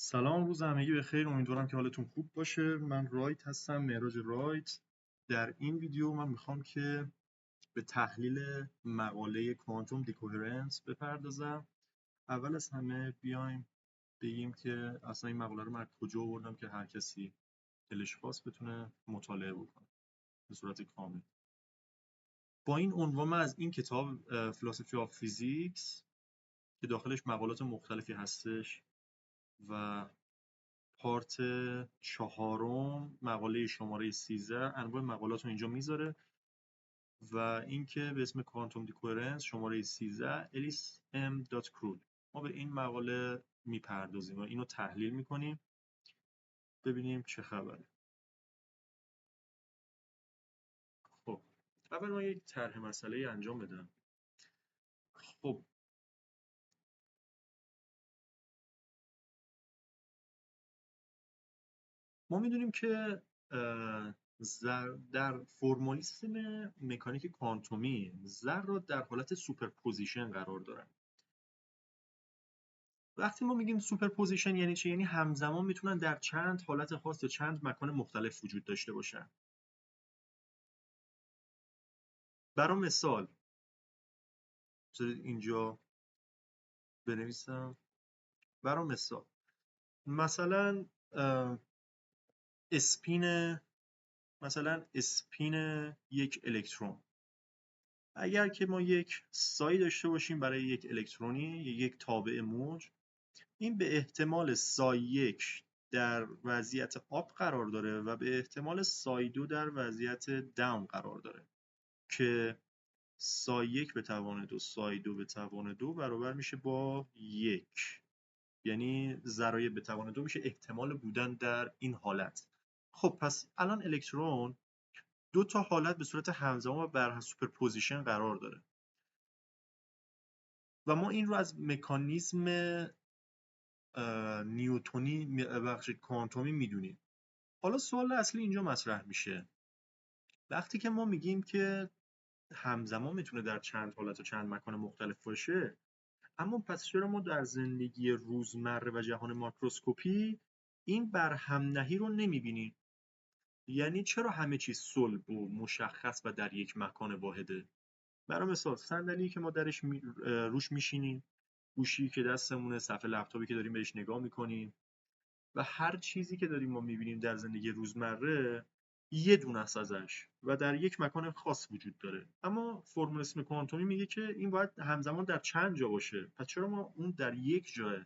سلام، روز همگی بخیر. امیدوارم که حالتون خوب باشه. من رایت هستم، معراج رایت. در این ویدیو من میخوام که به تحلیل مقاله کوانتوم دیکوهرنس بپردازم. اول از همه بیایم بگیم که اصلا این مقاله رو من کجا آوردم که هر کسی دلش خواست بتونه مطالعه بکنه به صورت کامل. با این عنوان من از این کتاب فلسفی آف فیزیکس که داخلش مقالات مختلفی هستش و پارت 4 مقاله شماره 13 انواع مقالات رو اینجا میذاره و اینکه به اسم کوانتوم دیکوهرنس شماره 13 الیس ام دات کرول. ما به این مقاله میپردازیم و اینو تحلیل میکنیم ببینیم چه خبره. خب اول ما یک طرح مسئله انجام بدم. خب ما میدونیم که در فرمالیسم مکانیک کوانتومی ذرات در حالت سوپرپوزیشن قرار دارن. وقتی ما میگیم سوپرپوزیشن یعنی چی؟ یعنی همزمان میتونن در چند حالت خاص یا چند مکان مختلف وجود داشته باشن. برای مثال بذارید اینجا بنویسم. برای مثلا اسپین اسپین یک الکترون. اگر که ما یک سایی داشته باشیم برای یک الکترونی یک تابع موج، این به احتمال سای 1 در وضعیت آپ قرار داره و به احتمال سای 2 در وضعیت داون قرار داره که سای 1 به توان 2 سای 2 به توان 2 برابر میشه با 1. یعنی ذرای به توان 2 میشه احتمال بودن در این حالت. خب پس الان الکترون دو تا حالت به صورت همزمان و بر سوپرپوزیشن قرار داره و ما این رو از مکانیزم نیوتونی کوانتومی میدونیم. حالا سوال اصلی اینجا مطرح میشه. وقتی که ما میگیم که همزمان میتونه در چند حالت و چند مکان مختلف باشه، اما پس چرا ما در زندگی روزمره و جهان ماکروسکوپی این برهمنهی رو نمیبینیم؟ یعنی چرا همه چیز صلب و مشخص و در یک مکان واحده؟ برای مثال صندلی که ما درش روش میشینیم، گوشی که دستمونه، صفحه لپتاپی که داریم بهش نگاه میکنیم و هر چیزی که داریم ما میبینیم در زندگی روزمره یه دونه است ازش و در یک مکان خاص وجود داره. اما فرمولیسم کوانتومی میگه که این باید همزمان در چند جا باشه. پس چرا ما اون در یک جاه؟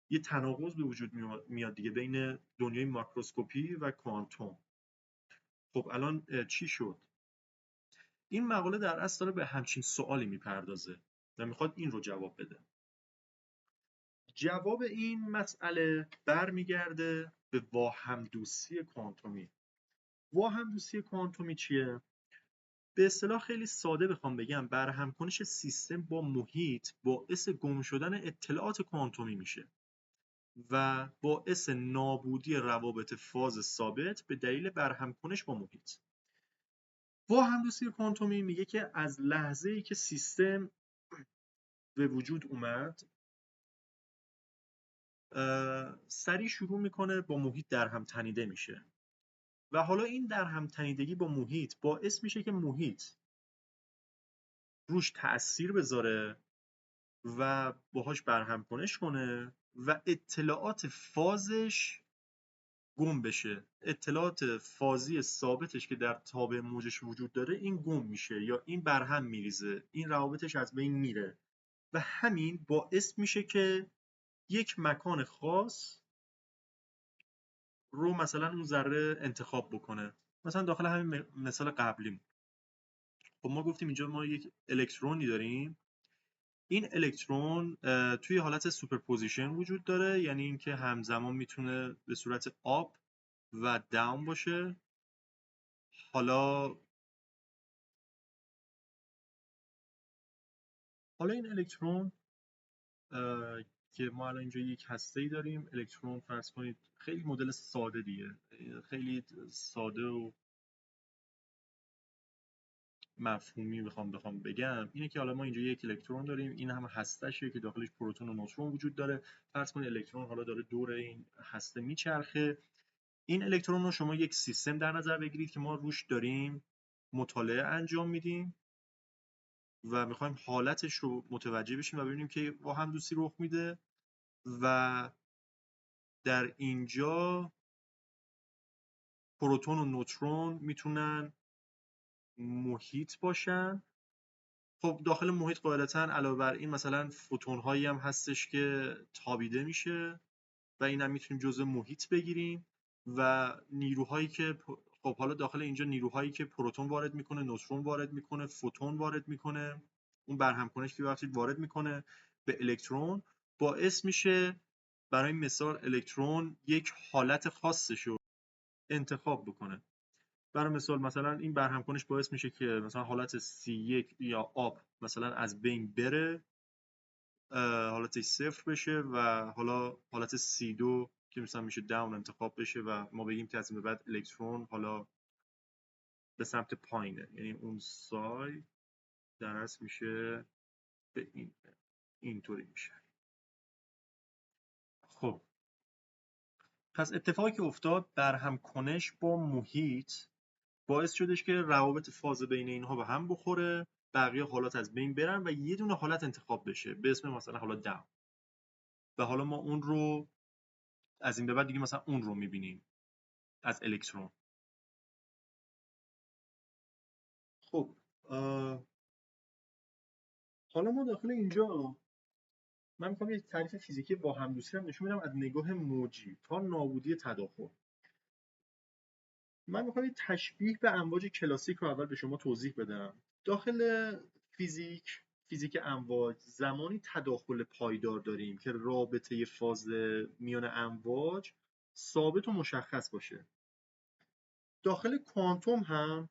یه تناقض به وجود میاد دیگه بین دنیای ماکروسکوپی و کوانتوم. خب الان چی شد؟ این مقاله در اصل داره به همچین سوالی میپردازه و میخواد این رو جواب بده. جواب این مسئله برمیگرده به واهمدوستی کوانتومی. واهمدوستی کوانتومی چیه؟ به اصطلاح خیلی ساده بخوام بگم، برهمکنش سیستم با محیط باعث گم شدن اطلاعات کوانتومی میشه و باعث نابودی روابط فاز ثابت به دلیل برهمکنش با محیط. واهمدوستی کوانتومی میگه که از لحظه‌ای که سیستم به وجود اومد سریع شروع میکنه با محیط در هم تنیده میشه و حالا این در هم تنیدگی با محیط باعث میشه که محیط روش تأثیر بذاره و باهاش برهم کنش کنه و اطلاعات فازش گم بشه. اطلاعات فازی ثابتش که در تابع موجش وجود داره این گم میشه یا این برهم میریزه، این روابطش از بین میره و همین باعث میشه که یک مکان خاص رو مثلا اون ذره انتخاب بکنه. مثلا داخل همین مثال قبلیم، خب ما گفتیم اینجا ما یک الکترونی داریم. این الکترون توی حالت سوپرپوزیشن وجود داره، یعنی اینکه همزمان میتونه به صورت آپ و داون باشه. حالا این الکترون که ما الان اینجا یک هسته‌ای داریم، الکترون فرض کنید خیلی مدل ساده دیگه، خیلی ساده و مفهومی بخوام بگم اینه که حالا ما اینجا یک الکترون داریم، این هم هستشه که داخلش پروتون و نوترون وجود داره. فرض کنید الکترون حالا داره دور این هسته میچرخه. این الکترون رو شما یک سیستم در نظر بگیرید که ما روش داریم مطالعه انجام میدیم و میخوایم حالتش رو متوجه بشیم و ببینیم که با هم دوستی رخ میده و در اینجا پروتون و نوترون میتونن محیط باشن. خب داخل محیط قاعدتا علاوه بر این مثلا فوتون هایی هم هستش که تابیده میشه و این هم میتونیم جزء محیط بگیریم و نیروهایی که خب حالا داخل اینجا نیروهایی که پروتون وارد میکنه، نوترون وارد میکنه، فوتون وارد میکنه، اون برهم کنش که وقتی وارد میکنه به الکترون باعث میشه برای مثال الکترون یک حالت خاصش رو انتخاب بکنه. برای مثلا این برهم کنش باعث میشه که مثلا حالت C1 یا آب مثلا از بین بره، حالتش صفر بشه و حالا حالت C2 که مثلا میشه داون انتخاب بشه و ما بگیم که از این به بعد الکترون حالا به سمت پایینه، یعنی اون سای در اصل میشه به اینطوری میشه. خب پس اتفاقی که افتاد برهم کنش با محیط باعث شدش که روابط فاز بین اینها به هم بخوره، بقیه حالات از بین برن و یه دونه حالت انتخاب بشه به اسم مثلا حالا داون و حالا ما اون رو از این به بعد دیگه مثلا اون رو میبینیم از الکترون. خب حالا ما داخل اینجا من میخوام یک تعریف فیزیکی با همدوستی هم نشون بدم از نگاه موجی تا نابودی تداخل. من میخوام یک تشبیه به امواج کلاسیک رو اول به شما توضیح بدم. داخل فیزیک امواج زمانی تداخل پایدار داریم که رابطه فاز میان امواج ثابت و مشخص باشه. داخل کوانتوم هم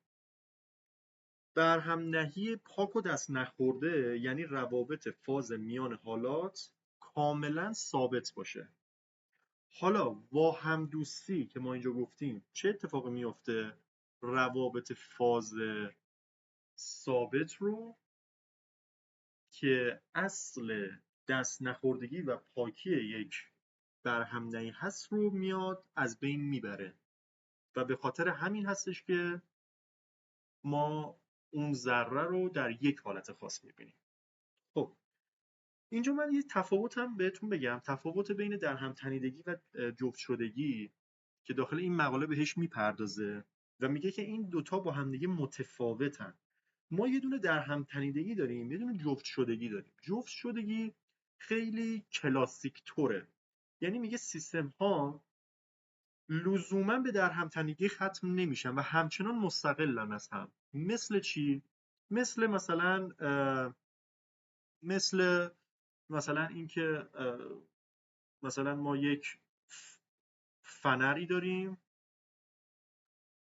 برهم نهی پاک و دست نخورده، یعنی روابط فاز میان حالات کاملا ثابت باشه. حالا با همدوستی که ما اینجا گفتیم چه اتفاقی میفته؟ روابط فاز ثابت رو که اصل دست نخوردگی و پاکی یک برهم نهی هست رو میاد از بین میبره و به خاطر همین هستش که ما اون ذره رو در یک حالت خاص میبینیم. خب اینجا من یه تفاوت هم بهتون بگم، تفاوت بین درهم تنیدگی و جفت شدگی که داخل این مقاله بهش میپردازه و میگه که این دوتا با همدیگه متفاوتن. ما یه دونه درهم تنیدگی داریم، یه دونه جفت شدگی داریم. جفت شدگی خیلی کلاسیک طوره، یعنی میگه سیستم ها لزوما به درهم تنیدگی ختم نمیشن و همچنان مستقلن از هم. مثل چی؟ مثل مثلا اینکه مثلا ما یک فنری داریم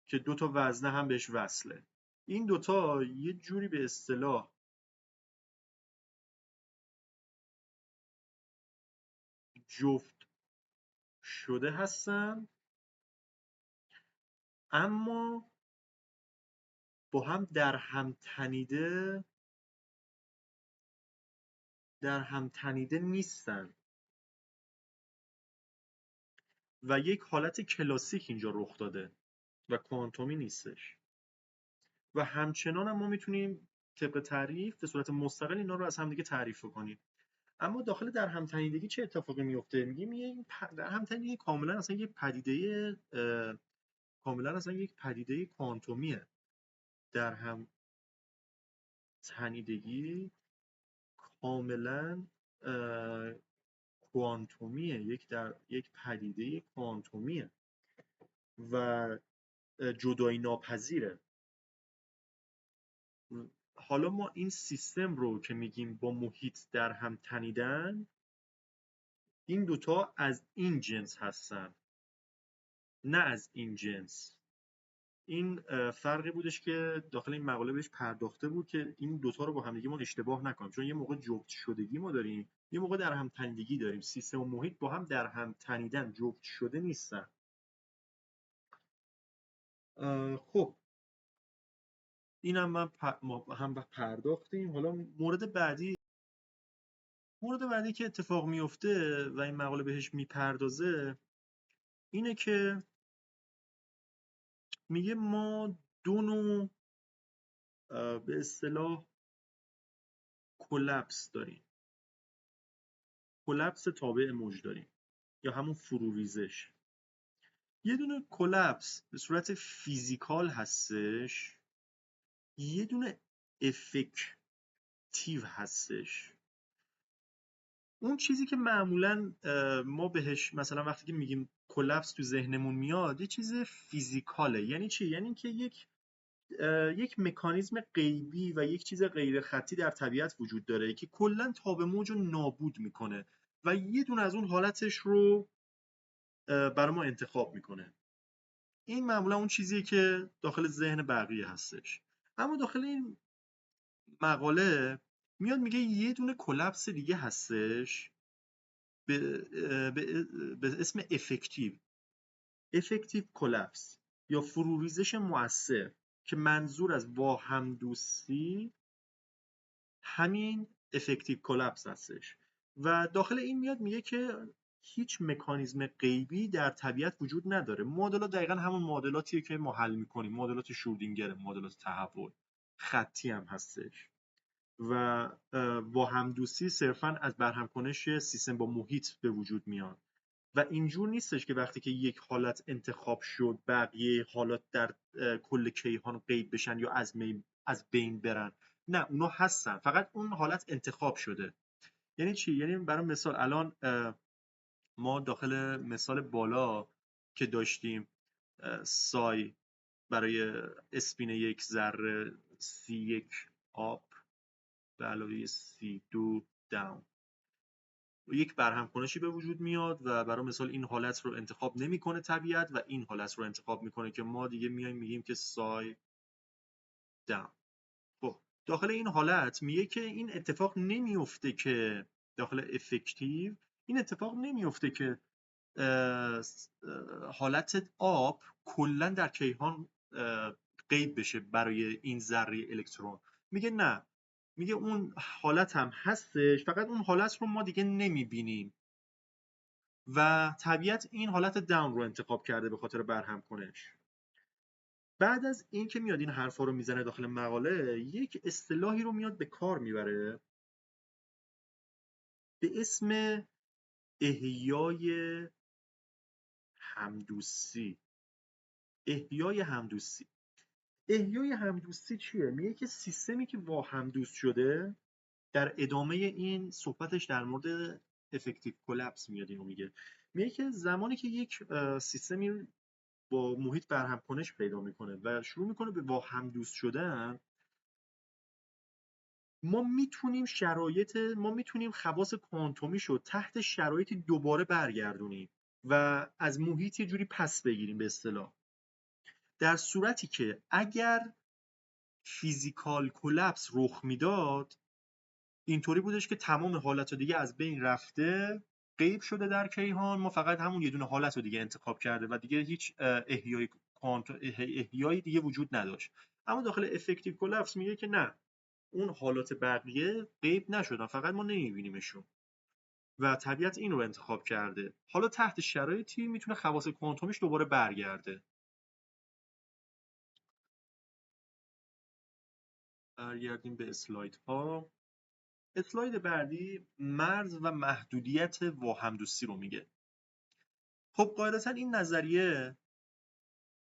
که دو تا وزنه هم بهش وصله. این دوتا یه جوری به اصطلاح جفت شده هستن اما با هم در هم تنیده نیستن و یک حالت کلاسیک اینجا رخ داده و کوانتومی نیستش و همچنان هم ما میتونیم طبق تعریف به صورت مستقل اینا رو از هم دیگه تعریف کنیم. اما داخل در هم تنیدگی چه اتفاقی میفته؟ میگیم این در هم تنیدگی کاملا اصلا یک پدیده کوانتومیه. در هم تنیدگی کاملا کوانتومیه، یک پدیده کوانتومیه و جدایی ناپذیره. حالا ما این سیستم رو که میگیم با محیط در هم تنیدن، این دوتا از این جنس هستن نه از این جنس. این فرقی بودش که داخل این مقاله بهش پرداخته بود که این دوتا رو با هم دیگه ما اشتباه نکنیم، چون یه موقع جفت شدگی ما داریم، یه موقع در هم تنیدگی داریم. سیستم و محیط با هم در هم تنیدن، جفت شده نیستن. خب اینم ما هم پرداختیم. حالا مورد بعدی که اتفاق میفته و این مقاله بهش میپردازه اینه که میگه ما دو نوع به اصطلاح کلپس داریم. کلپس تابع موج داریم یا همون فروریزش. یه دونه کلپس به صورت فیزیکال هستش، یه دونه افکتیو هستش. اون چیزی که معمولا ما بهش مثلا وقتی که میگیم کلپس تو ذهنمون میاد، یه چیز فیزیکاله. یعنی چی؟ یعنی که یک مکانیزم غیبی و یک چیز غیر خطی در طبیعت وجود داره که کلا تاب موج رو نابود میکنه و یه دونه از اون حالتش رو برای ما انتخاب میکنه. این معمولا اون چیزیه که داخل ذهن بقیه هستش. اما داخل این مقاله میاد میگه یه دونه کلپس دیگه هستش به, به اسم افکتیو کلپس یا فروریزش مؤثر، که منظور از واهمدوستی همین افکتیو کلپس هستش. و داخل این میاد میگه که هیچ مکانیزم غیبی در طبیعت وجود نداره. معادلات دقیقا همون معادلاتیه که ما حل میکنیم، معادلات شرودینگر، معادلات تحول، خطی هم هستش. و با همدوستی صرفا از برهمکنش سیستم با محیط به وجود میاد و اینجور نیستش که وقتی که یک حالت انتخاب شد بقیه حالات در کل کیهان غیب بشن یا از بین برن. نه، اونا هستن، فقط اون حالت انتخاب شده. یعنی چی؟ یعنی برای مثال الان ما داخل مثال بالا که داشتیم سای برای اسپین یک ذره C1 آپ به علاوه C2 داون، یک برهمکنشی به وجود میاد و برای مثال این حالت رو انتخاب نمیکنه طبیعت و این حالت رو انتخاب میکنه که ما دیگه میایم میگیم که سای داون. خب داخل این حالت میگه که این اتفاق نمیفته که داخل افکتیو این اتفاق نمیفته که حالت آب کلا در کیهان غیب بشه برای این ذره الکترون. میگه نه، میگه اون حالت هم هستش، فقط اون حالت رو ما دیگه نمیبینیم و طبیعت این حالت داون رو انتخاب کرده به خاطر برهم کنش. بعد از این که میاد این حرفا رو میزنه داخل مقاله، یک اصطلاحی رو میاد به کار میبره به اسم احیای همدوستی. احیای همدوستی احیای همدوستی چیه؟ میگه که سیستمی که واهمدوست شده، در ادامه این صحبتش در مورد افکتیو کلپس میاد اینو میگه که زمانی که یک سیستمی با محیط برهم کنش پیدا میکنه و شروع میکنه به واهمدوست شدن، ما میتونیم خواص کوانتومی شو تحت شرایطی دوباره برگردونیم و از محیط یه جوری پس بگیریم به اصطلاح. در صورتی که اگر فیزیکال کلپس رخ میداد، اینطوری بودش که تمام حالت دیگه از بین رفته، غیب شده در کیهان، ما فقط همون یه دونه حالت رو دیگه انتخاب کرده و دیگه هیچ احیایی دیگه وجود نداشت. اما داخل افکتیو کلپس میگه که نه، اون حالات بقیه غیب نشدن، فقط ما نمیبینیمشون و طبیعت این رو انتخاب کرده. حالا تحت شرایطی میتونه خواص کوانتومیش دوباره برگرده. برگردیم به اسلاید ها. اسلاید بعدی مرز و محدودیت واهمدوستی رو میگه. خب قاعدتا این نظریه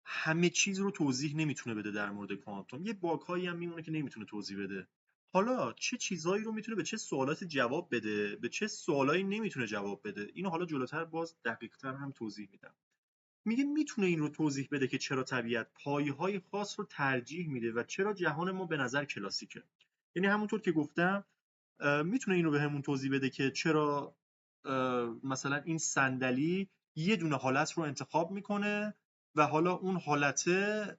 همه چیز رو توضیح نمیتونه بده در مورد کوانتوم. یه باگ‌هایی هم میمونه که نمیتونه توضیح بده. حالا چه چیزایی رو میتونه به چه سوالاتی جواب بده، به چه سوالایی نمیتونه جواب بده، اینو حالا جلوتر باز دقیق‌تر هم توضیح میدم. میگه میتونه این رو توضیح بده که چرا طبیعت پایه‌های خاص رو ترجیح میده و چرا جهان ما به نظر کلاسیکه. یعنی همونطور که گفتم میتونه این رو بهمون توضیح بده که چرا مثلا این صندلی یه دونه حالت رو انتخاب میکنه و حالا اون حالته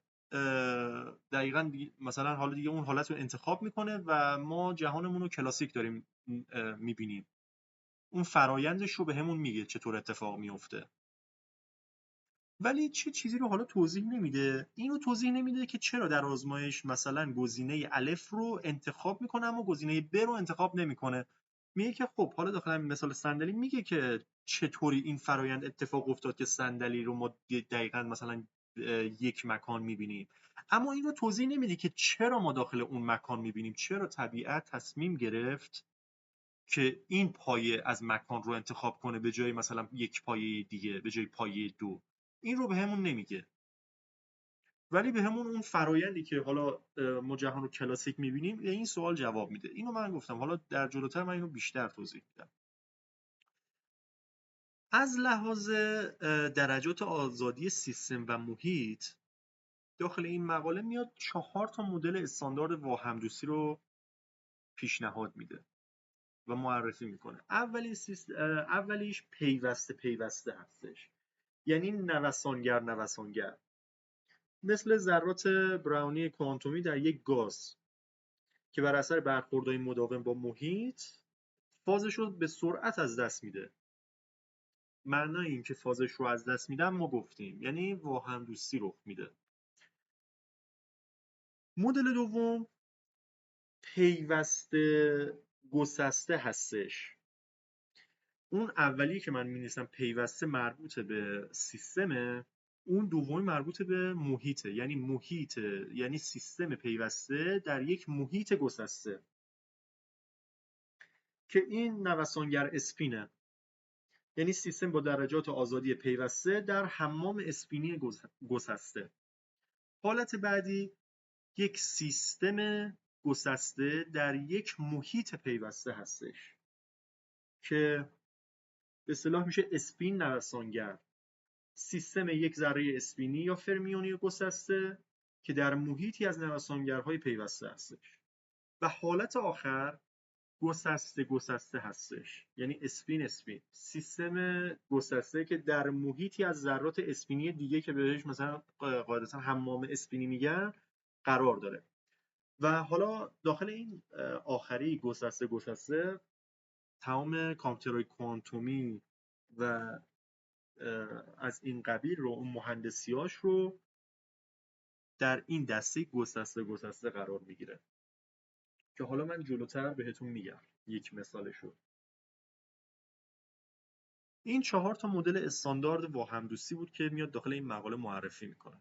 دقیقاً مثلا حالا دیگه اون حالت رو انتخاب میکنه و ما جهانمون رو کلاسیک داریم میبینیم. اون فرایندش رو بهمون میگه چطور اتفاق میفته. ولی چه چیزی رو حالا توضیح نمیده. اینو توضیح نمیده که چرا در آزمایش مثلا گزینه الف رو انتخاب میکنه اما گزینه ب رو انتخاب نمیکنه. میگه که خب حالا داخل همین مثال صندلی میگه که چطوری این فرایند اتفاق افتاد که صندلی رو ما دقیقاً مثلا یک مکان میبینیم، اما این رو توضیح نمیده که چرا ما داخل اون مکان میبینیم، چرا طبیعت تصمیم گرفت که این پایه از مکان رو انتخاب کنه به جای مثلا یک پایه دیگه، به جای پایه دو. این رو بهمون نمیگه، ولی بهمون اون فرایندی که حالا ما جهان رو کلاسیک میبینیم به این سوال جواب میده. اینو من گفتم، حالا در جلوتر من اینو بیشتر توضیح میدم. از لحاظ درجات آزادی سیستم و محیط، داخل این مقاله میاد 4 تا مدل استاندارد واهمدوستی رو پیشنهاد میده و معرفی میکنه. اولیش پیوسته هستش، یعنی نوسانگر، مثل ذرات براونی کوانتومی در یک گاز که بر اثر برخوردهای مداوم با محیط فازش رو به سرعت از دست میده. معنای این که فازش رو از دست میدن ما گفتیم، یعنی واهمدوستی رخ میده. مدل دوم پیوسته گسسته هستش. اون اولی که من می‌نویسم پیوسته مربوط به سیستمه، اون دومی مربوط به محیطه، یعنی سیستم پیوسته در یک محیط گسسته که این نوسانگر اسپینه، یعنی سیستم با درجات آزادی پیوسته در حمام اسپینی گسسته. حالت بعدی یک سیستم گسسته در یک محیط پیوسته هستش که به اصطلاح میشه اسپین نوسانگر. سیستم یک ذره اسپینی یا فرمیونی گسسته که در محیطی از نوسانگرهای پیوسته هستش. و حالت آخر گسسته هستش، یعنی اسپین سیستم گسسته که در محیطی از ذرات اسپینی دیگه که بهش مثلا قاعدتا حمام اسپینی میگن قرار داره. و حالا داخل این آخری گسسته تمام کامپیوترهای کوانتومی و از این قبیل رو، اون مهندسیاش رو در این دسته گسسته قرار میگیره که حالا من جلوتر بهتون میگم یک مثالشو. این 4 تا مدل استاندارد واهمدوستی بود که میاد داخل این مقاله معرفی میکنه.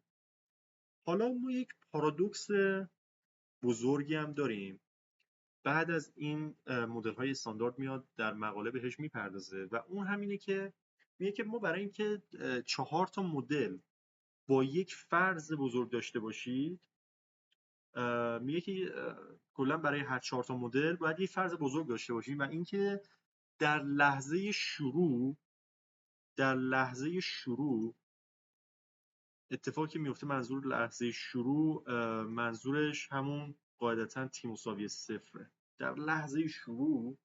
حالا ما یک پارادوکس بزرگی هم داریم. بعد از این مدل های استاندارد میاد در مقاله بهش میپردازه و اون همینه که میگه که ما برای اینکه 4 تا مدل با یک فرض بزرگ داشته باشید، میگه که کلا برای هر 4 تا مدل باید یک فرض بزرگ داشته باشیم و اینکه در لحظه شروع اتفاقی که میفته، منظور لحظه شروع منظورش همون قاعدتا تی = 0. در لحظه شروع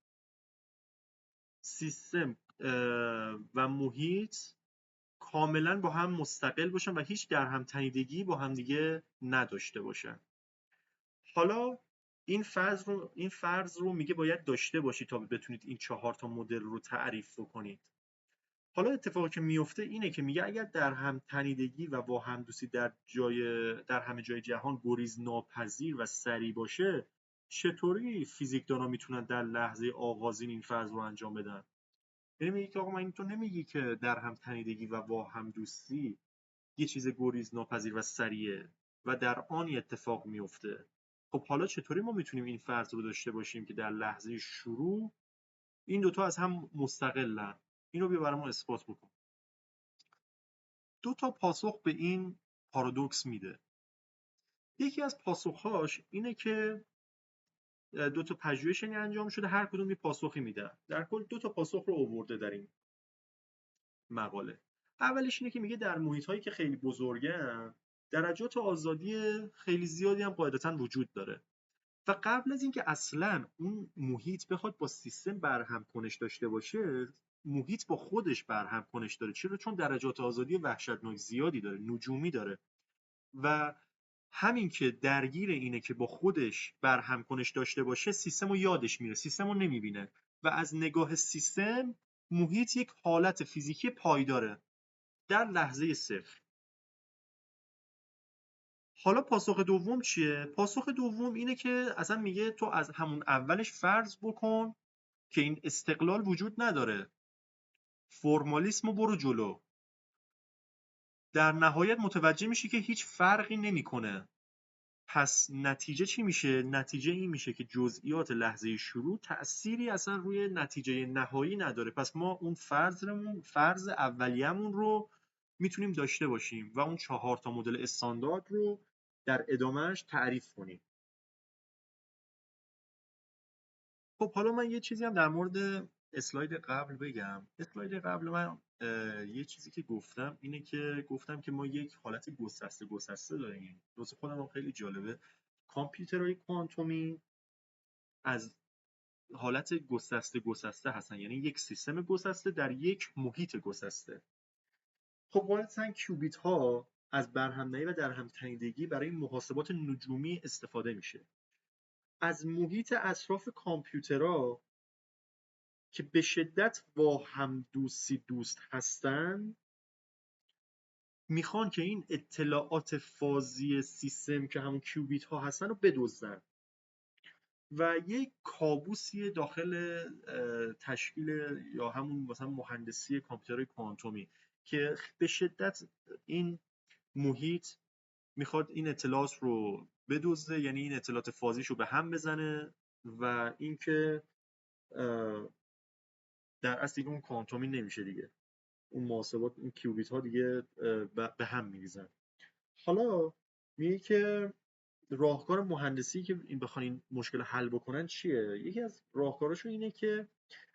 سیستم و محیط کاملا با هم مستقل باشن و هیچ در هم تنیدگی با هم دیگه نداشته باشن. حالا این فرض رو میگه باید داشته باشید تا بتونید این 4 تا مدل رو تعریف کنید. حالا اتفاقی که میفته اینه که میگه اگر در هم تنیدگی و واهمدوستی در همه جای جهان گریز ناپذیر و سریع باشه، چطوری فیزیکدانا میتونن در لحظه آغازین این فرض رو انجام بدن؟ یعنی میگه که آقا من تو نمیگی که در هم تنیدگی و واهمدوستی یه چیز گریز ناپذیر و سریعه و در آنی اتفاق میفته. خب حالا چطوری ما میتونیم این فرض رو داشته باشیم که در لحظه شروع این دوتا از هم مستقلن؟ اینو بیا برامون اثبات بکن. 2 تا پاسخ به این پارادوکس میده. یکی از پاسخهاش اینه که 2 تا پژوهش انجام شده، هر کدوم یه پاسخی میده. در کل 2 تا پاسخ رو آورده در این مقاله. اولیش اینه که میگه در محیط‌هایی که خیلی بزرگن درجات آزادی خیلی زیادی هم قاعدتاً وجود داره و قبل از اینکه اصلاً اون محیط بخواد با سیستم برهم کنش داشته باشه، محیط با خودش برهم کنش داره. چرا؟ چون درجات آزادی وحشتناک زیادی داره، نجومی داره و همین که درگیر اینه که با خودش برهم کنش داشته باشه، سیستم رو یادش میره، سیستم رو نمیبینه و از نگاه سیستم محیط یک حالت فیزیکی پایداره در لحظه صفر. حالا پاسخ دوم چیه؟ پاسخ دوم اینه که اصلا میگه تو از همون اولش فرض بکن که این استقلال وجود نداره، فرمالیسم رو برو جلو، در نهایت متوجه میشی که هیچ فرقی نمیکنه. پس نتیجه چی میشه؟ نتیجه این میشه که جزئیات لحظه شروع تأثیری اصلا روی نتیجه نهایی نداره. پس ما اون فرض اولیه‌مون رو میتونیم داشته باشیم و اون 4 تا مدل استاندارد رو در ادامهش تعریف کنیم. خب حالا من یه چیزی هم در مورد اسلاید قبل بگم. اسلاید قبل من یه چیزی که گفتم اینه که گفتم که ما یک حالت گسسته داریم. واسه خودم هم خیلی جالبه. کامپیوترهای کوانتومی از حالت گسسته هستن، یعنی یک سیستم گسسته در یک محیط گسسته. خب غالبا کیوبیت ها از برهم‌نهی و در هم تنیدگی برای محاسبات نجومی استفاده میشه. از محیط اطراف کامپیوترها که به شدت با هم دوست هستن میخوان که این اطلاعات فازی سیستم که همون کیوبیت ها هستن رو بدزدن و یک کابوسی داخل تشکیل یا همون مثلا مهندسی کامپیوترهای کوانتومی که به شدت این محیط میخواد این اطلاعات رو بدزده، یعنی این اطلاعات فازیش رو به هم بزنه و اینکه در اصل دیگه اون کوانتومی نمیشه دیگه، اون محاسبات اون کیوبیت ها دیگه به هم میریزن. حالا میگه که راهکار مهندسی که این بخوان این مشکل حل بکنن چیه؟ یکی از راهکاراشون اینه که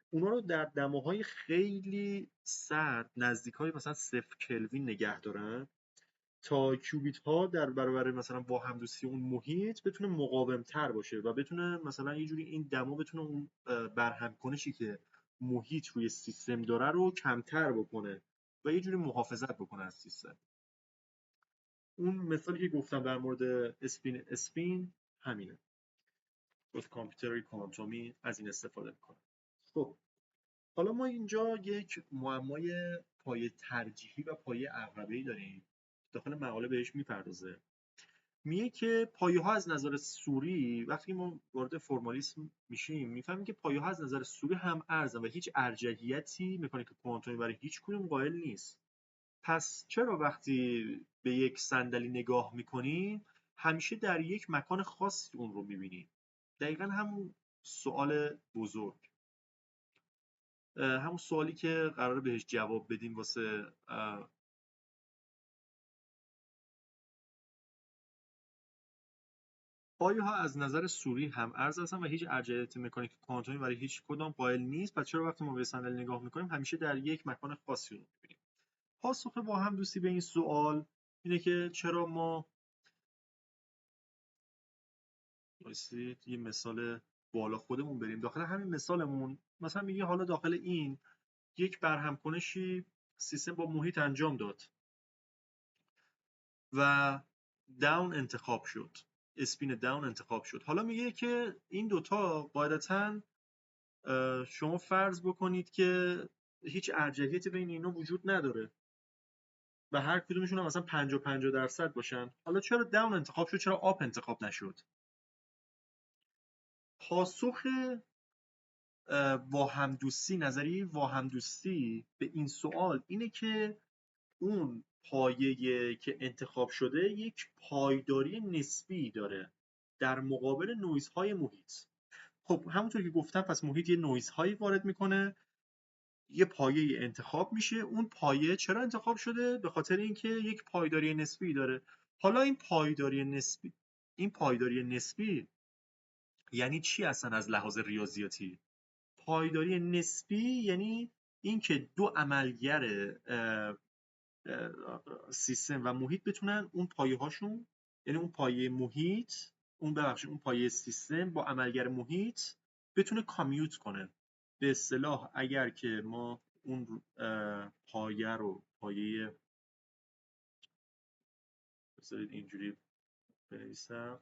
اونا رو در دماهای خیلی سرد نزدیکای مثلا 0 کلوین نگه دارن تا کیوبیت ها در برابر مثلا با همدوستی اون محیط بتونه مقاوم تر باشه و بتونه مثلا یه جوری این دما بتونه اون برهم کنشی که محیط روی سیستم داره رو کمتر بکنه و یه جوری محافظت بکنه از سیستم. اون مثالی که گفتم در مورد اسپین همینه. از کامپیوتر کوانتومی از این استفاده میکنه. خب حالا ما اینجا یک معمای پایه ترجیحی و پایه عقربه‌ای داریم. داخل مقاله بهش میپردازه. میگه که پایه‌ها از نظر سوری وقتی ما وارد فرمالیسم میشیم میفهمیم که پایه‌ها از نظر سوری هم ارزن و هیچ ارجحیتی مکانیک کوانتومی برای هیچ کدوم قائل نیست. پس چرا وقتی به یک صندلی نگاه میکنیم همیشه در یک مکان خاصی اون رو میبینیم؟ دقیقا همون سوال بزرگ، همون سوالی که قراره بهش جواب بدیم واسه پایه‌ها از نظر سوری هم ارز هستن و هیچ ارجحیت مکانیک کوانتومی برای هیچ کدام قائل نیست. پس چرا وقتی ما به صندلی نگاه میکنیم همیشه در یک مکان خاصی رو میبینیم؟ پاسخ با هم دوستی به این سوال اینه که چرا ما یه مثال بالا خودمون بریم داخل همین مثالمون. مثلا میگه حالا داخل این یک برهم کنشی سیستم با محیط انجام داد و داون انتخاب شد، اسپین داون انتخاب شد. حالا میگه که این دوتا قاعدتاً شما فرض بکنید که هیچ ارجحیتی بین اینا وجود نداره و هر کدومشون هم مثلا 50-50% باشن. حالا چرا داون انتخاب شد، چرا آپ انتخاب نشد؟ پاسخ نظریه واهمدوستی به این سوال اینه که اون پایه که انتخاب شده یک پایداری نسبی داره در مقابل نویزهای محیط. خب همونطور که گفتم پس محیط یه نویزهایی وارد میکنه، یه پایه انتخاب میشه. اون پایه چرا انتخاب شده؟ به خاطر اینکه یک پایداری نسبی داره. حالا این پایداری نسبی یعنی چی اصلا از لحاظ ریاضیاتی؟ پایداری نسبی یعنی اینکه دو عملگر سیستم و محیط بتونن اون پایه هاشون، یعنی اون پایه محیط، اون پایه سیستم با عملگر محیط بتونه کامیوت کنه. به اصطلاح اگر که ما اون پایه بذارید اینجوری بنویسم،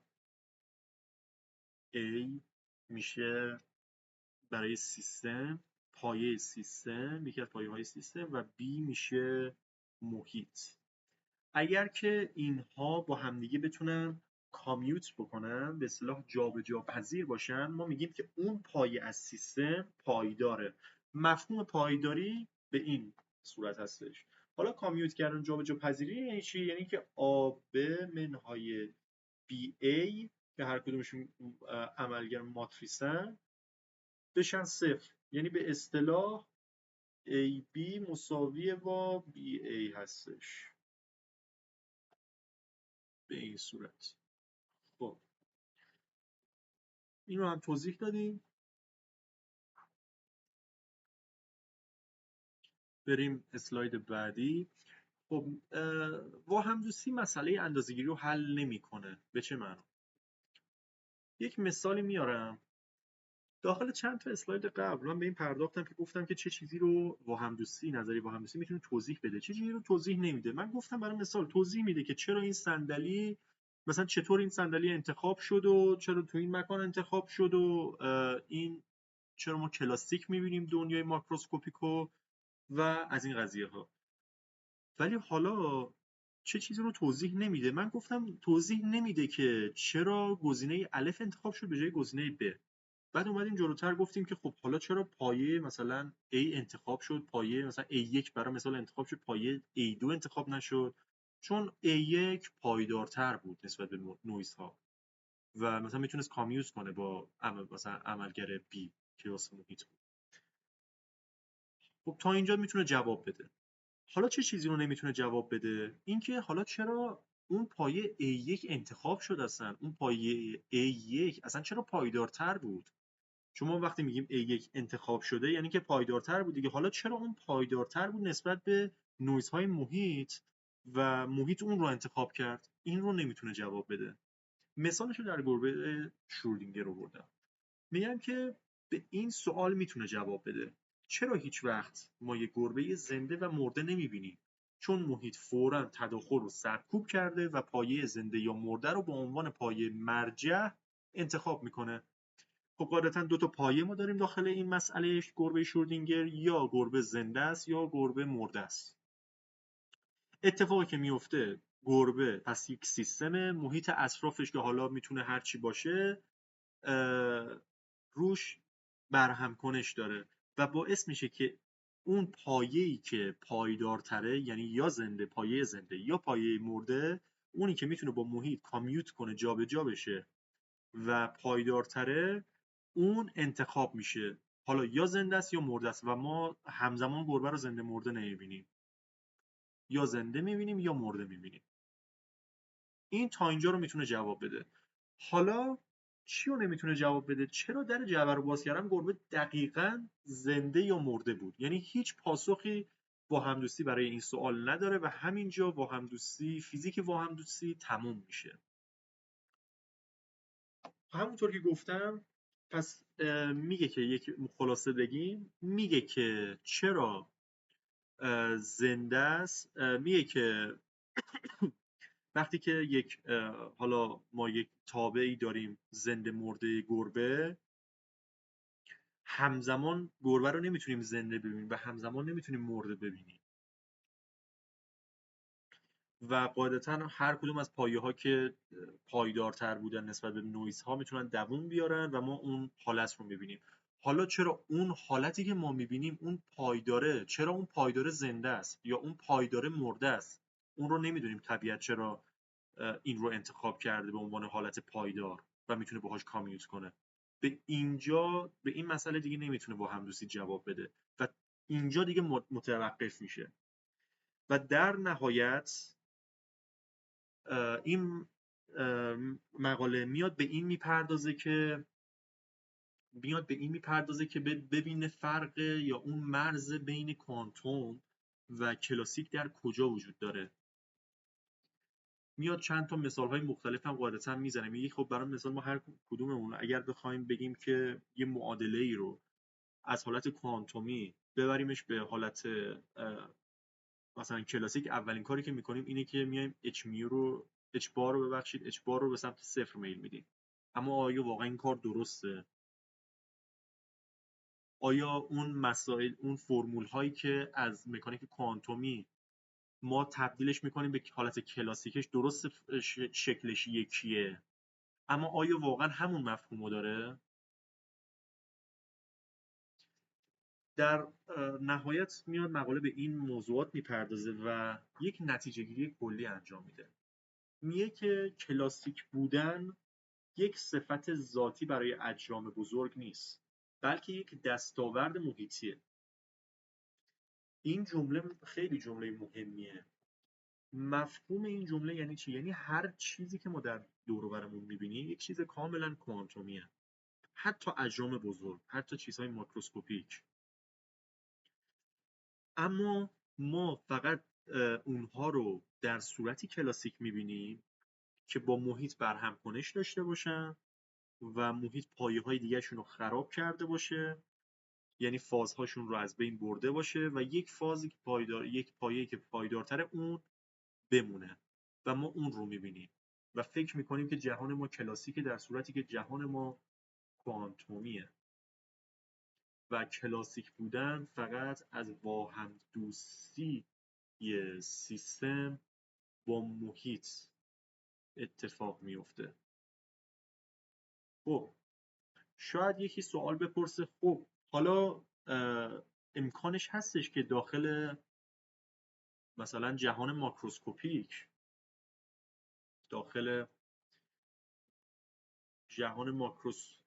A میشه برای سیستم پایه سیستم، یکی از پایه های سیستم، و B میشه محیط. اگر که اینها با همدیگه بتونن کامیوت بکنن، به اصطلاح جابجا پذیر باشن، ما میگیم که اون پایه از سیستم پایداره. مفهوم پایداری به این صورت هستش. حالا کامیوت کردن جابجا پذیری یعنی چی؟ یعنی که آ ب منهای بی ای که هر کدومشون عملگر ماتریسن بشن صفر. یعنی به اصطلاح ای بی مساویه با بی ای هستش به این صورت. خب این رو هم توضیح دادیم. بریم اسلاید بعدی. خب واهم‌دوستی مسئله اندازه‌گیری رو حل نمی‌کنه. به چه معنا؟ یک مثالی میارم. داخل چند تا اسلاید قبل من به این پرداختم که گفتم که چه چیزی رو واهم‌دوستی، نظریه واهم‌دوستی میتونه توضیح بده، چه چیزی رو توضیح نمیده. من گفتم برای مثال توضیح میده که چرا این صندلی، مثلا چطور این صندلی انتخاب شد و چرا تو این مکان انتخاب شد و این چرا ما کلاسیک میبینیم دنیای ماکروسکوپیکو و از این قضیه ها. ولی حالا چه چیزی رو توضیح نمیده. من گفتم توضیح نمیده که چرا گزینه الف انتخاب شد به جای گزینه ب. بعد اومدیم جلوتر گفتیم که خب حالا چرا پایه مثلا A انتخاب شد، پایه مثلا A1 برای مثال انتخاب شد، پایه A2 انتخاب نشد. چون A1 پایدارتر بود نسبت به نویز ها و مثلا میتونست کامیوز کنه با مثلا عملگر B که واسه محیط بود. خب تا اینجا میتونه جواب بده. حالا چه چیزی رو نمیتونه جواب بده؟ اینکه حالا چرا اون پایه A1 انتخاب شد، اصلا اون پایه A1 اصلا چرا پایدارتر بود؟ چون ما وقتی میگیم A1 انتخاب شده یعنی که پایدارتر بود دیگه. حالا چرا اون پایدارتر بود نسبت به نویزهای محیط و محیط اون رو انتخاب کرد؟ این رو نمیتونه جواب بده. مثالش رو در گربه شرودینگر آوردم. میگم که به این سوال میتونه جواب بده. چرا هیچ وقت ما یه گربه زنده و مرده نمیبینیم؟ چون محیط فوراً تداخل رو سرکوب کرده و پایه زنده یا مرده رو به عنوان پایه مرجع انتخاب میکنه. خب قاعدتا دو تا پایه ما داریم داخل این مسئله گربه شرودینگر، یا گربه زنده است یا گربه مرده است. اتفاقی که میفته گربه پس یک سیستم، محیط اطرافش که حالا میتونه هر چی باشه روش برهم کنش داره و باعث میشه که اون پایه‌ای که پایدارتره، یعنی یا زنده، پایه زنده یا پایه مرده، اونی که میتونه با محیط کامیوت کنه، جابجا بشه و پایدارتره، اون انتخاب میشه. حالا یا زنده است یا مرده است و ما همزمان گربه رو زنده مرده نمیبینیم، یا زنده میبینیم یا مرده میبینیم. این تا اینجا رو میتونه جواب بده. حالا چی رو نمیتونه جواب بده؟ چرا در جعبه رو باز کردم گربه دقیقاً زنده یا مرده بود؟ یعنی هیچ پاسخی واهم‌دوستی برای این سوال نداره و همینجا واهم‌دوستی، فیزیک واهم‌دوستی تموم میشه. همونطور که گفتم، پس میگه که یک خلاصه بگیم، میگه که چرا زنده است. میگه که وقتی که یک حالا ما یک تابعی داریم زنده مرده گربه، همزمان گربه رو نمیتونیم زنده ببینیم و همزمان نمیتونیم مرده ببینیم و قاعدتا هر کدوم از پایه ها که پایدارتر بودن نسبت به نویز ها میتونن دووم بیارن و ما اون حالت رو میبینیم. حالا چرا اون حالتی که ما میبینیم اون پایداره، چرا اون پایداره زنده است یا اون پایداره مرده است؟ اون رو نمیدونیم طبیعت چرا این رو انتخاب کرده به عنوان حالت پایدار و میتونه باهاش کامیوت کنه. به اینجا، به این مسئله دیگه نمیتونه با همدوستی جواب بده و اینجا دیگه متوقف میشه. و در نهایت این مقاله میاد به این میپردازه که ببینه فرق یا اون مرز بین کوانتوم و کلاسیک در کجا وجود داره. میاد چند تا مثال‌های مختلف هم قاعدتا میزنه. میگه خب برای مثال ما هر کدوممون اگر بخوایم بگیم که یه معادله‌ای رو از حالت کوانتومی ببریمش به حالت مثلا کلاسیک، اولین کاری که میکنیم اینه که میایم اچ بار رو به سمت صفر میل میدیم. اما آیا واقعا این کار درسته؟ آیا اون مسائل، اون فرمول هایی که از مکانیک کوانتومی ما تبدیلش میکنیم به حالت کلاسیکش. درست شکلش یکیه، اما آیا واقعا همون مفهومو داره؟ در نهایت میاد مقاله به این موضوعات میپردازه و یک نتیجه گیری کلی انجام میده. میگه که کلاسیک بودن یک صفت ذاتی برای اجرام بزرگ نیست، بلکه یک دستاورد محیطیه. این جمله خیلی جمله مهمیه. مفهوم این جمله یعنی چی؟ یعنی هر چیزی که ما در دور و برمون می‌بینیم یک چیز کاملا کوانتومیه. حتی اجرام بزرگ، حتی چیزهای ماکروسکوپیک. اما ما فقط اونها رو در صورتی کلاسیک می‌بینیم که با محیط برهم کنش داشته باشن و محیط پایه‌های دیگه‌شون رو خراب کرده باشه، یعنی فازهاشون رو از بین برده باشه و یک فازی که پایدار، یک پایه‌ای که پایدارتر اون بمونه و ما اون رو می‌بینیم و فکر می‌کنیم که جهان ما کلاسیکه، در صورتی که جهان ما کوانتومیه و کلاسیک بودن فقط از واهم دوستی سیستم با محیط اتفاق میفته. خب شاید یکی سوال بپرسه خب حالا امکانش هستش که داخل مثلا جهان ماکروسکوپیک، داخل جهان ماکروسکوپیک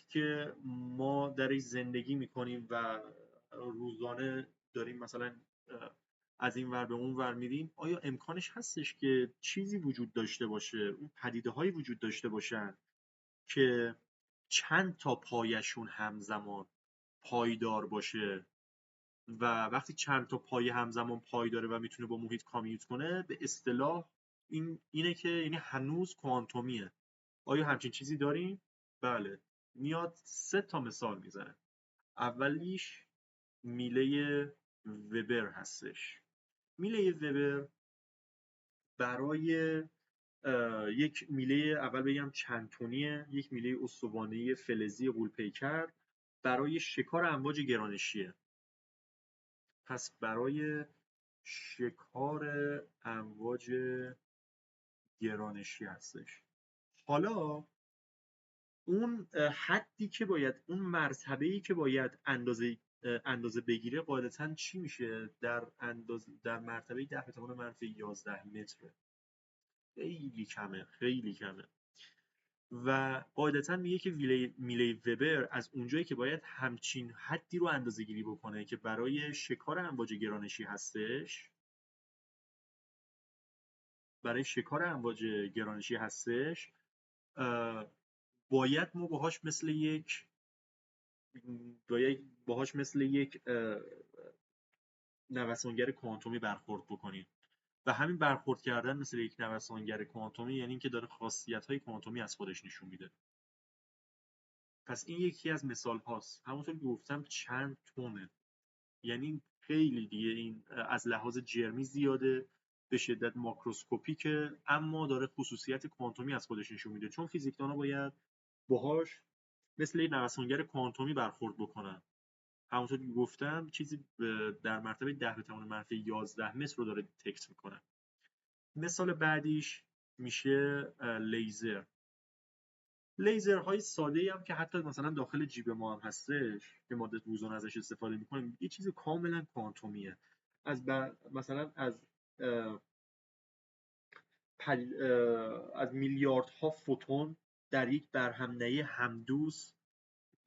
که ما درش زندگی میکنیم و روزانه داریم مثلا از این ور به اون ور میریم، آیا امکانش هستش که چیزی وجود داشته باشه، اون پدیده هایی وجود داشته باشن که چند تا پایشون همزمان پایدار باشه و وقتی چند تا پایه همزمان پایداره و میتونه با محیط کامیوت کنه، به اصطلاح اینه که یعنی هنوز کوانتومیه. آیا همچین چیزی داریم؟ بله. میاد 3 تا مثال میزنه. اولیش میله وبر هستش. میله وبر برای یک میله، اول بگم چند تونیه، یک میله استوانه‌ای فلزی غول‌پیکر برای شکار امواج گرانشیه. پس برای شکار امواج گرانشی هستش. حالا اون حدی که باید، اون مرتبه‌ای که باید اندازه بگیره قاعدتاً چی میشه؟ در مرتبه 10⁻11 متره. خیلی کمه، خیلی کمه. و قاعدتاً میگه که میله وبر از اونجایی که باید همچین حدی رو اندازه گیری بکنه که برای شکار امواج گرانشی هستش، باید ما باهاش مثل یک نوسانگر کوانتومی برخورد بکنیم و همین برخورد کردن مثل یک نوسانگر کوانتومی یعنی اینکه داره خاصیت‌های کوانتومی از خودش نشون میده. پس این یکی از مثال هاست. همونطور که گفتم چند تونه، یعنی خیلی دیگه این از لحاظ جرمی زیاده، به شدت ماکروسکوپیکه، اما داره خصوصیت کوانتومی از خودش نشون میده، چون فیزیکدانا باید باهاش مثل یک نوسانگر کوانتومی برخورد بکنن. همونطور که گفتم چیزی در مرتبه 10⁻11 متر رو داره دیتکت میکنه. مثال بعدیش میشه لیزر. لیزرهای ساده‌ای هم که حتی مثلا داخل جیب ما هم هستش که ما روزانه ازش استفاده میکنیم، یه چیز کاملا کوانتومیه. مثلا از میلیاردها فوتون در یک برهم‌نهی همدوز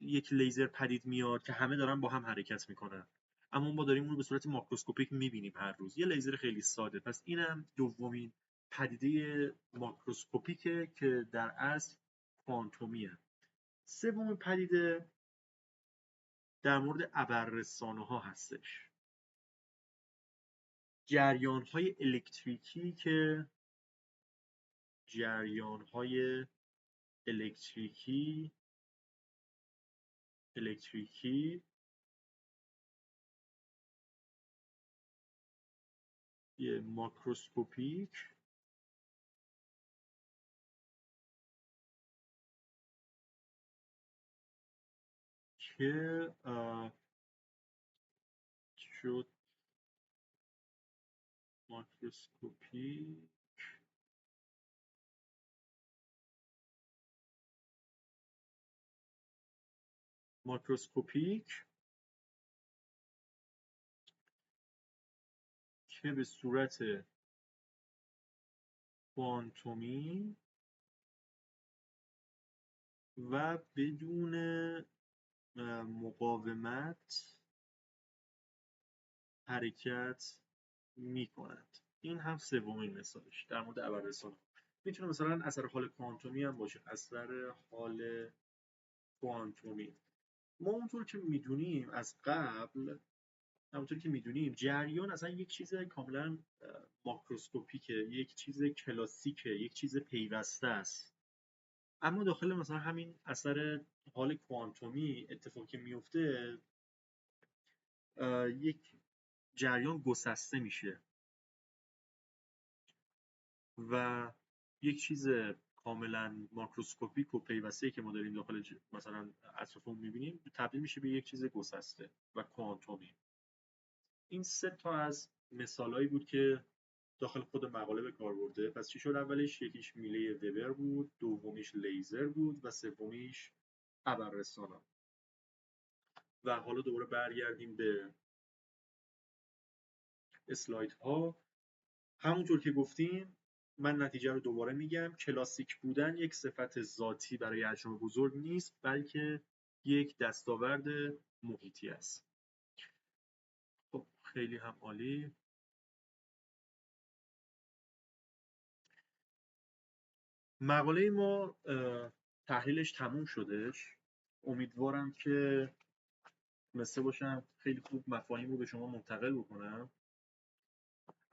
یک لیزر پدید میاد که همه دارن با هم حرکت میکنن، اما ما داریم اون رو به صورت ماکروسکوپیک میبینیم هر روز. یه لیزر خیلی ساده. پس اینم دومین پدیده ماکروسکوپیکه که در اصل کوانتومیه. سومین پدیده در مورد ابررسانه‌ها هستش. جریان‌های الکتریکی ماکروسکوپیک که ماکروسکوپیک که به صورت کوانتومی و بدون مقاومت حرکت می کند. این هم سومین مثالش در مورد ابررسانه. میتونه مثلا اثر حال کوانتومی هم باشه. اثر حال کوانتومی ما اونطور که میدونیم از قبل، همونطور که میدونیم جریان اصلا یک چیز کاملا ماکروسکوپیکه، یک چیز کلاسیکه، یک چیز پیوسته است. اما داخل مثلا همین اثر حال کوانتومی اتفاقی که میفته یک جریان گسسته میشه و یک چیز کاملا ماکروسکوپیک و پیوسته که ما داریم داخل مثلا اطرافمون میبینیم تبدیل میشه به یک چیز گسسته و کوانتومی. این 3 تا از مثالایی بود که داخل خود مقاله به کار برده. پس چی شد؟ اولش یکیش میله وبر بود، دومیش لیزر بود و سومیش ابررسانا. و حالا دوباره برگردیم به اسلاید ها. همونطور که گفتیم من نتیجه رو دوباره میگم، کلاسیک بودن یک صفت ذاتی برای اجرام بزرگ نیست، بلکه یک دستاورد محیطی است. خب خیلی هم عالی. مقاله ما تحلیلش تموم شدش. امیدوارم که تونسته باشم خیلی خوب مفاهیم رو به شما منتقل بکنم.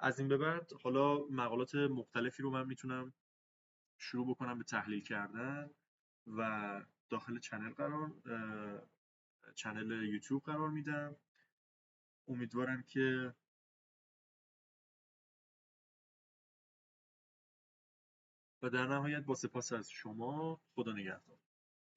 از این به بعد حالا مقالات مختلفی رو من میتونم شروع بکنم به تحلیل کردن و داخل چنل یوتیوب قرار میدم. امیدوارم که و در نهایت با سپاس از شما، خدا نگهدار.